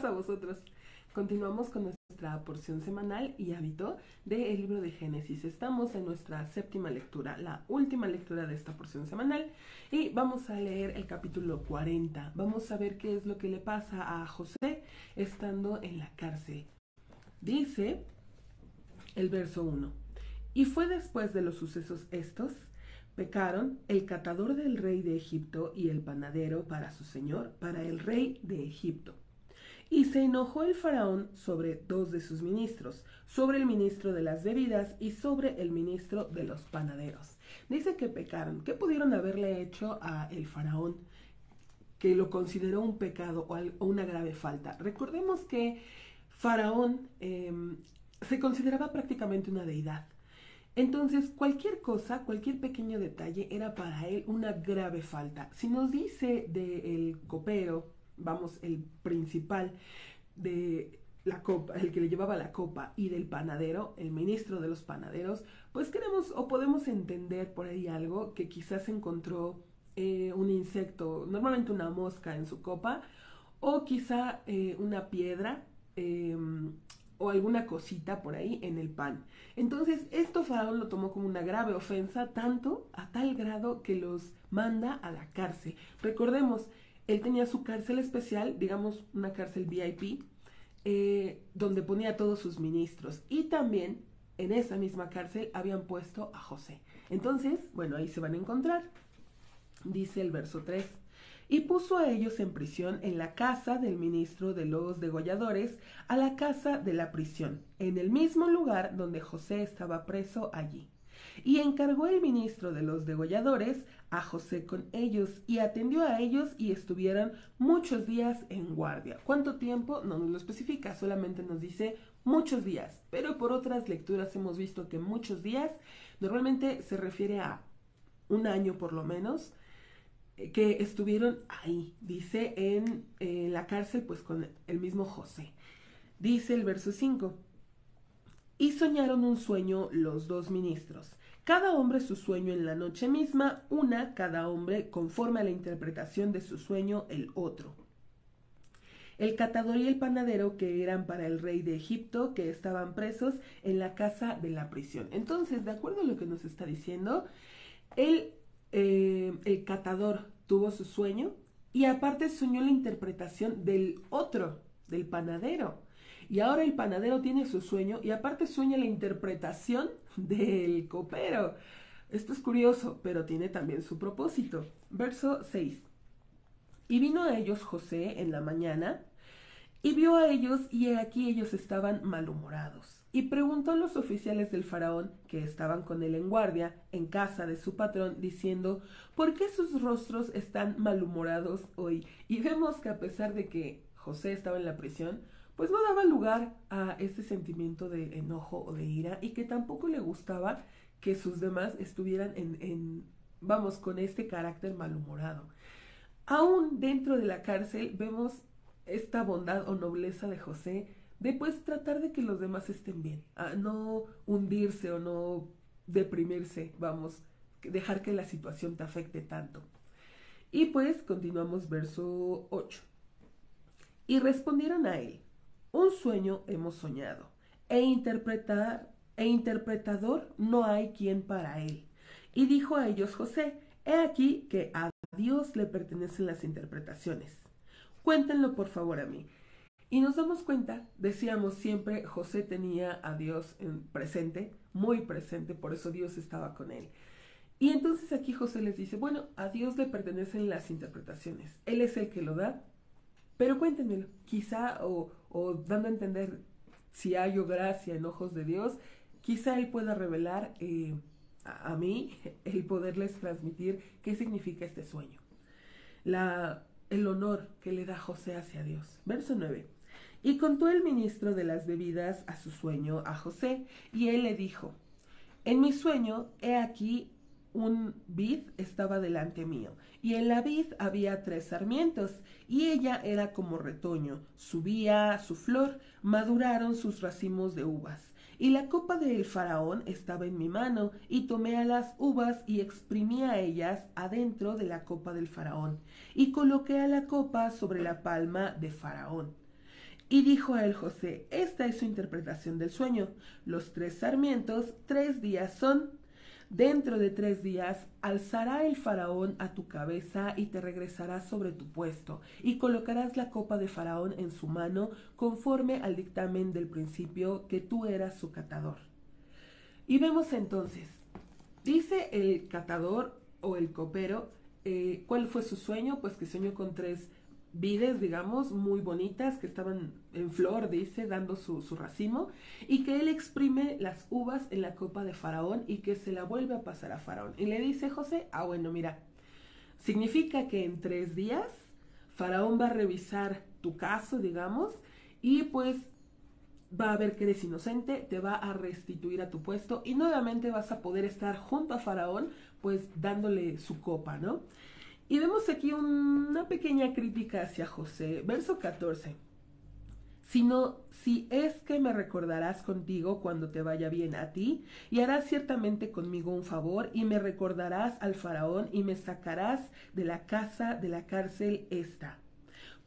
a vosotros. Continuamos con nuestra porción semanal y hábito del libro de Génesis. Estamos en nuestra séptima lectura, la última lectura de esta porción semanal, y vamos a leer el capítulo 40. Vamos a ver qué es lo que le pasa a José estando en la cárcel. Dice el verso 1. Y fue después de los sucesos estos: pecaron el catador del rey de Egipto y el panadero para su señor, para el rey de Egipto. Y se enojó el faraón sobre dos de sus ministros, sobre el ministro de las bebidas y sobre el ministro de los panaderos. Dice que pecaron. ¿Qué pudieron haberle hecho a el faraón que lo consideró un pecado o una grave falta? Recordemos que faraón se consideraba prácticamente una deidad. Entonces, cualquier cosa, cualquier pequeño detalle era para él una grave falta. Si nos dice del copero, vamos, el principal de la copa, el que le llevaba la copa, y del panadero, el ministro de los panaderos, pues queremos o podemos entender por ahí algo, que quizás encontró un insecto, normalmente una mosca en su copa, o quizá una piedra, o alguna cosita por ahí en el pan. Entonces esto faraón lo tomó como una grave ofensa, tanto a tal grado que los manda a la cárcel. Recordemos, él tenía su cárcel especial, digamos una cárcel VIP, donde ponía a todos sus ministros, y también en esa misma cárcel habían puesto a José. Entonces, bueno, ahí se van a encontrar. Dice el verso 3. Y puso a ellos en prisión en la casa del ministro de los degolladores, a la casa de la prisión, en el mismo lugar donde José estaba preso allí. Y encargó el ministro de los degolladores a José con ellos, y atendió a ellos, y estuvieron muchos días en guardia. ¿Cuánto tiempo? No nos lo especifica, solamente nos dice muchos días. Pero por otras lecturas hemos visto que muchos días normalmente se refiere a un año por lo menos, que estuvieron ahí, dice, en la cárcel, pues con el mismo José. Dice el verso 5. Y soñaron un sueño los dos ministros, cada hombre su sueño en la noche misma, una cada hombre conforme a la interpretación de su sueño el otro. El catador y el panadero, que eran para el rey de Egipto, que estaban presos en la casa de la prisión. Entonces, de acuerdo a lo que nos está diciendo, el catador tuvo su sueño, y aparte soñó la interpretación del otro, del panadero. Y ahora el panadero tiene su sueño y aparte sueña la interpretación del copero. Esto es curioso, pero tiene también su propósito. Verso 6. Y vino a ellos José en la mañana, y vio a ellos, y he aquí ellos estaban malhumorados. Y preguntó a los oficiales del faraón, que estaban con él en guardia, en casa de su patrón, diciendo: ¿por qué sus rostros están malhumorados hoy? Y vemos que a pesar de que José estaba en la prisión, pues no daba lugar a este sentimiento de enojo o de ira, y que tampoco le gustaba que sus demás estuvieran vamos, con este carácter malhumorado. Aún dentro de la cárcel vemos esta bondad o nobleza de José, de pues tratar de que los demás estén bien, a no hundirse o no deprimirse, vamos, dejar que la situación te afecte tanto. Y pues continuamos verso 8. Y respondieron a él: un sueño hemos soñado, e interpretador no hay quien para él. Y dijo a ellos José: he aquí que a Dios le pertenecen las interpretaciones. Cuéntenlo por favor a mí. Y nos damos cuenta, decíamos siempre, José tenía a Dios presente, muy presente, por eso Dios estaba con él. Y entonces aquí José les dice: bueno, a Dios le pertenecen las interpretaciones, Él es el que lo da, pero cuéntenmelo, quizá, o dando a entender, si hay gracia en ojos de Dios, quizá Él pueda revelar a mí, el poderles transmitir qué significa este sueño. El honor que le da José hacia Dios. Verso 9. Y contó el ministro de las bebidas a su sueño a José, y él le dijo: en mi sueño, he aquí un vid estaba delante mío, y en la vid había 3 sarmientos, y ella era como retoño, subía su flor, maduraron sus racimos de uvas. Y la copa del faraón estaba en mi mano, y tomé a las uvas y exprimí a ellas adentro de la copa del faraón, y coloqué a la copa sobre la palma de faraón. Y dijo a él José: esta es su interpretación del sueño. Los 3 sarmientos, 3 días son. Dentro de 3 días alzará el faraón a tu cabeza y te regresarás sobre tu puesto, y colocarás la copa de faraón en su mano, conforme al dictamen del principio que tú eras su catador. Y vemos entonces, dice el catador o el copero, ¿cuál fue su sueño? Pues que soñó con 3 vides, digamos, muy bonitas, que estaban en flor, dice, dando su racimo, y que él exprime las uvas en la copa de faraón y que se la vuelve a pasar a faraón. Y le dice José: bueno, mira, significa que en 3 días faraón va a revisar tu caso, digamos, y pues va a ver que eres inocente, te va a restituir a tu puesto y nuevamente vas a poder estar junto a faraón, pues dándole su copa, ¿no? Y vemos aquí una pequeña crítica hacia José. Verso 14. Si es que me recordarás contigo cuando te vaya bien a ti, y harás ciertamente conmigo un favor, y me recordarás al faraón, y me sacarás de la casa de la cárcel esta.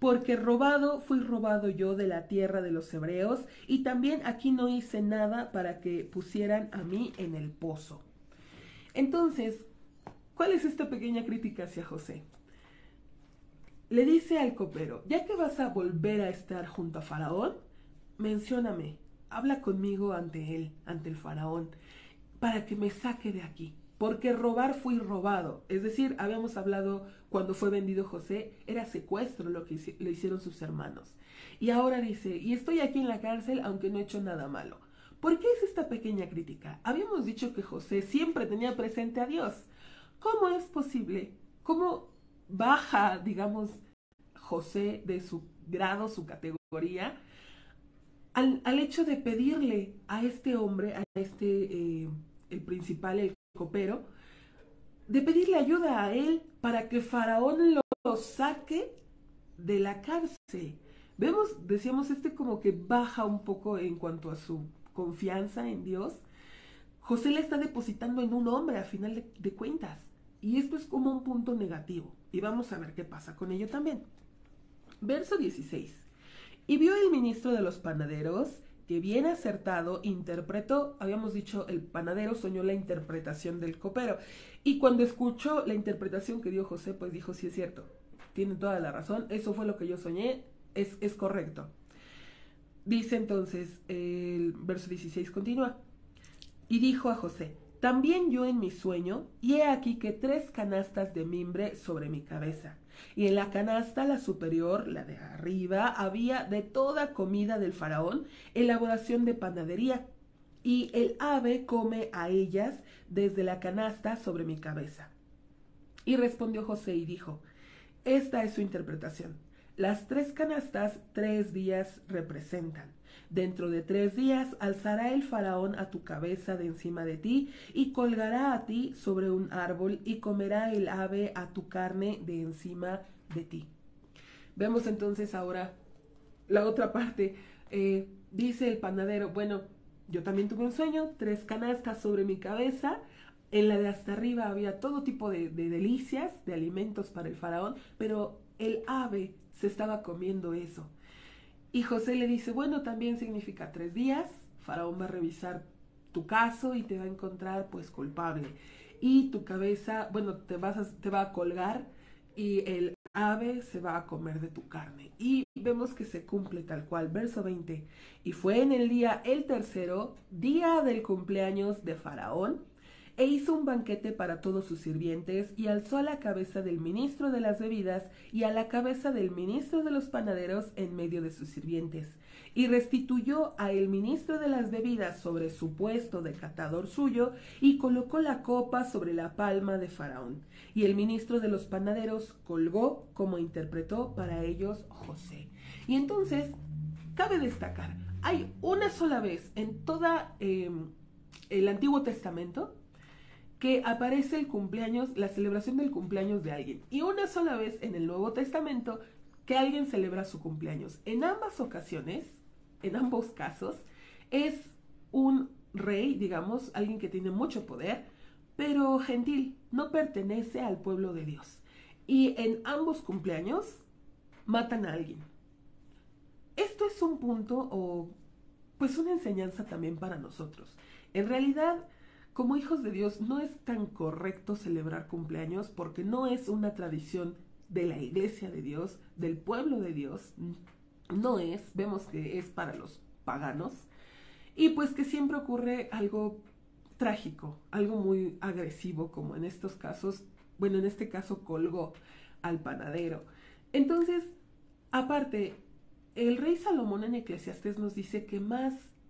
Porque fui robado yo de la tierra de los hebreos, y también aquí no hice nada para que pusieran a mí en el pozo. Entonces, ¿cuál es esta pequeña crítica hacia José? Le dice al copero: ya que vas a volver a estar junto a faraón, mencióname, habla conmigo ante él, ante el faraón, para que me saque de aquí. Porque robar fui robado. Es decir, habíamos hablado cuando fue vendido José, era secuestro lo que le hicieron sus hermanos. Y ahora dice: y estoy aquí en la cárcel aunque no he hecho nada malo. ¿Por qué es esta pequeña crítica? Habíamos dicho que José siempre tenía presente a Dios. ¿Cómo es posible? ¿Cómo baja, digamos, José de su grado, su categoría, al hecho de pedirle a este hombre, a el principal, el copero, de pedirle ayuda a él para que Faraón lo saque de la cárcel? Vemos, decíamos, como que baja un poco en cuanto a su confianza en Dios. José le está depositando en un hombre a final de cuentas. Y esto es como un punto negativo. Y vamos a ver qué pasa con ello también. Verso 16. Y vio el ministro de los panaderos que bien acertado interpretó. Habíamos dicho, el panadero soñó la interpretación del copero. Y cuando escuchó la interpretación que dio José, pues dijo: sí, es cierto, tiene toda la razón, eso fue lo que yo soñé, es correcto. Dice entonces, el verso 16 continúa. Y dijo a José: también yo en mi sueño, y he aquí que 3 canastas de mimbre sobre mi cabeza, y en la canasta, la superior, la de arriba, había de toda comida del faraón, elaboración de panadería, y el ave come a ellas desde la canasta sobre mi cabeza. Y respondió José y dijo: esta es su interpretación. Las 3 canastas 3 días representan. Dentro de 3 días alzará el faraón a tu cabeza de encima de ti y colgará a ti sobre un árbol y comerá el ave a tu carne de encima de ti. Vemos entonces ahora la otra parte. Dice el panadero: bueno, yo también tuve un sueño, 3 canastas sobre mi cabeza. En la de hasta arriba había todo tipo de delicias, de alimentos para el faraón, pero el ave se estaba comiendo eso. Y José le dice: bueno, también significa 3 días, faraón va a revisar tu caso y te va a encontrar pues culpable. Y tu cabeza, bueno, te va a colgar y el ave se va a comer de tu carne. Y vemos que se cumple tal cual. Verso 20. Y fue en el día el 3º, día del cumpleaños de faraón, e hizo un banquete para todos sus sirvientes, y alzó a la cabeza del ministro de las bebidas y a la cabeza del ministro de los panaderos en medio de sus sirvientes, y restituyó a el ministro de las bebidas sobre su puesto de catador suyo, y colocó la copa sobre la palma de faraón, y el ministro de los panaderos colgó como interpretó para ellos José. Y entonces cabe destacar, hay una sola vez en toda el Antiguo Testamento que aparece el cumpleaños, la celebración del cumpleaños de alguien, y una sola vez en el Nuevo Testamento que alguien celebra su cumpleaños. En ambas ocasiones, en ambos casos, es un rey, digamos, alguien que tiene mucho poder, pero gentil, no pertenece al pueblo de Dios. Y en ambos cumpleaños matan a alguien. esto es un punto o pues una enseñanza también para nosotros. En realidad, como hijos de Dios, no es tan correcto celebrar cumpleaños porque no es una tradición de la iglesia de Dios, del pueblo de Dios. No es, vemos que es para los paganos. Y pues que siempre ocurre algo trágico, algo muy agresivo, como en estos casos, bueno, en este caso colgó al panadero. Entonces, aparte, el rey Salomón en Eclesiastés nos dice que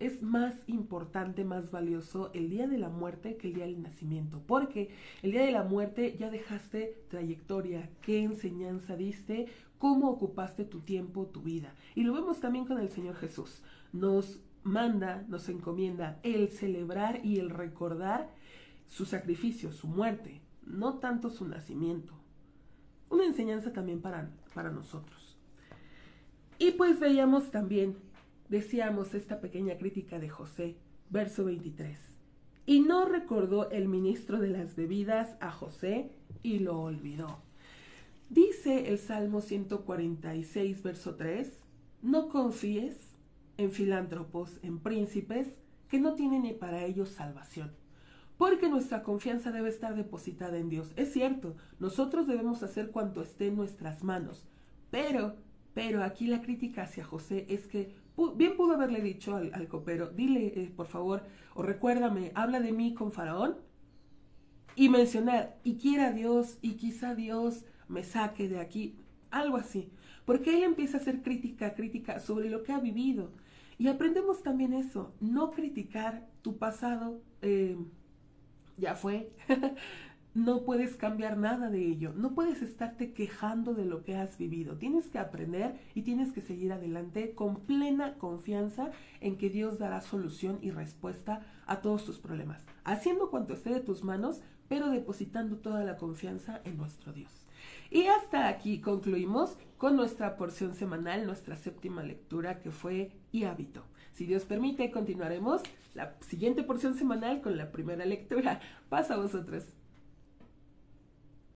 es más importante, más valioso el día de la muerte que el día del nacimiento, porque el día de la muerte ya dejaste trayectoria, qué enseñanza diste, cómo ocupaste tu tiempo, tu vida. Y lo vemos también con el Señor Jesús. Nos manda, nos encomienda el celebrar y el recordar su sacrificio, su muerte, no tanto su nacimiento. Una enseñanza también para nosotros. Y pues veíamos también, decíamos esta pequeña crítica de José, verso 23. Y no recordó el ministro de las bebidas a José y lo olvidó. Dice el Salmo 146, verso 3, no confíes en filántropos, en príncipes, que no tienen ni para ellos salvación. Porque nuestra confianza debe estar depositada en Dios. Es cierto, nosotros debemos hacer cuanto esté en nuestras manos. Pero aquí la crítica hacia José es que bien pudo haberle dicho al copero, dile por favor, o recuérdame, habla de mí con Faraón. Y mencionar, y quiera Dios, y quizá Dios me saque de aquí, algo así. Porque él empieza a hacer crítica sobre lo que ha vivido. Y aprendemos también eso, no criticar tu pasado, ya fue, no puedes cambiar nada de ello, no puedes estarte quejando de lo que has vivido, tienes que aprender y tienes que seguir adelante con plena confianza en que Dios dará solución y respuesta a todos tus problemas, haciendo cuanto esté de tus manos, pero depositando toda la confianza en nuestro Dios. Y hasta aquí concluimos con nuestra porción semanal, nuestra séptima lectura que fue Y hábito. Si Dios permite, continuaremos la siguiente porción semanal con la primera lectura. Pasa a vosotros.